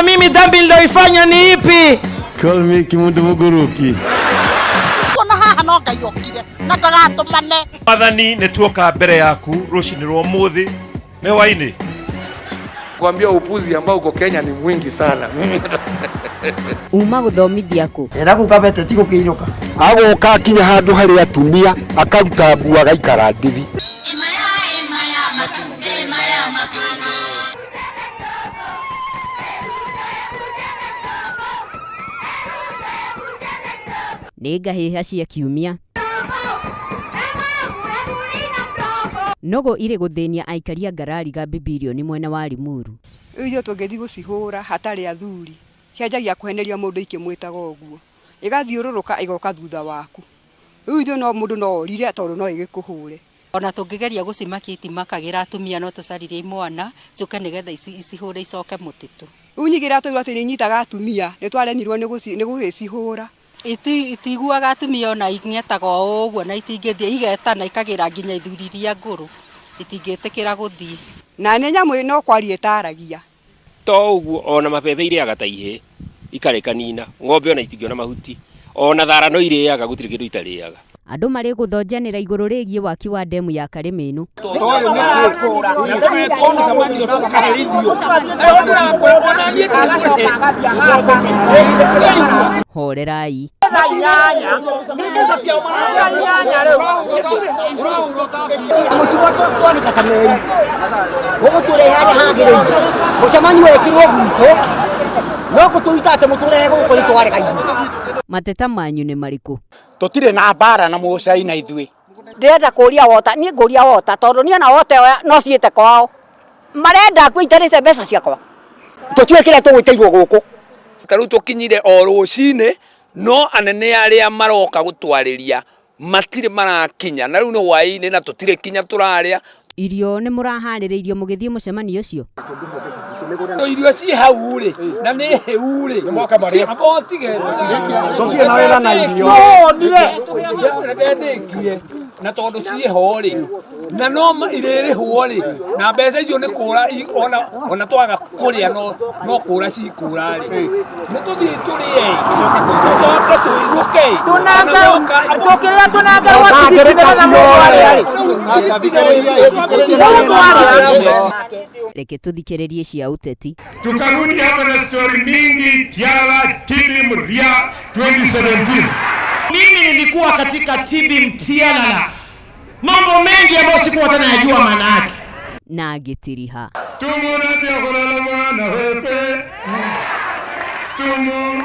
Sasa mimi dhambi niliyoifanya ni ipi? Call me kimundu muguruki. Kona haha no ngayokire na ndagatumane. Athani netuoka mbere yaku rucini rwa muthi mewaini. Kuambia upuzi ambao uko Kenya ni mwingi sana. Uma guthomithia ku. Era kukabete tiko kiiruka. Agoka kinya handu hari atumia akaruta mbu agaikara ndithi. Nĩ ngahiha cia kiumia. Nogo ire guthenia aikari a Ngarariga Bibilioni mwena wa Limuru. Iyo tũngĩthi gũcihũra hatarĩ athuri. Kĩanjagia kũheneria mũndũ ikĩmwĩtaga ũguo. Igathiũrũrũka igoka thutha waku. Rĩu ithuĩ no mũndũ no orire tondũ no igĩkũhũre. Ona tũngĩgeria gũcimakia itimakagĩra atumia no tũcaririe imwana ciũke nĩgetha icihũre icoke mũtitũ. Rĩu nyigĩra tũirwo atĩ nĩinyitaga atumia nĩtwaremirwo nĩ gũgĩcihũra. Itiguaga atumia ona ing'etaga ũguo na itingĩthiĩ igetana ikagira nginya ithuri iria ngũrũ itingĩtĩkĩra gũthiĩ. Na nĩ nyamũ no kwaria ĩtaragia. To ũguo ona mabebe iriaga ta ihĩ ikarekanina ng'ombe ona itingĩona mahuti ona thara no irĩaga gũtirĩ kĩndũ itarĩaga. Andũ marĩ guthonjanĩra igũrũ rĩgie waki wa demu ya Kalimenu. Horerai. Mateta manyu nĩ marĩkũ? Tũtirĩ na mbara na Mũcai na ithuĩ. Ndĩrenda kũria wota, niĩ ngũria wota tondũ niĩ na wota no ciĩte kwao. Marenda kũitarĩte mbeca ciakwa. Tũtiũĩ kĩrĩa tũgwĩtĩirwo gũkũ. Tarĩu tũkinyire o rũcinĩ no anene arĩa maroka gũtwarĩria matirĩ marakinya na rĩu nĩ hwaĩ-inĩ na tũtirĩ kinya tũrarĩa. Irio nĩ mũraharĩrĩirio mũgĩthiĩ mũcemanio ũcio? Irio ciĩ hau rĩ na nĩ hĩu rĩ. Abotige. Tũtirĩ na wĩra na irio. Ndĩkie na tondũ ciĩ ho rĩ na no irĩrĩhwo rĩ na mbeca icio nĩ kũra ona twaga kũrĩa no kũra cikũra rĩ nĩ tũthiĩ tũrĩe tũcoke tũinũke Tũkĩrĩa tũnengerwo tigiti nĩgetha mũndũ Reke tuthikĩrĩrie cia ũteti. Tukarudi hapa na story mingi tiara tibi mria 2017. Mimi nilikuwa katika tibi mtialala. Mambo mengi ambayo sikuwa tena najua maana yake. Na agĩtiriha. Tumunatia kulala mwana wepe. Tumu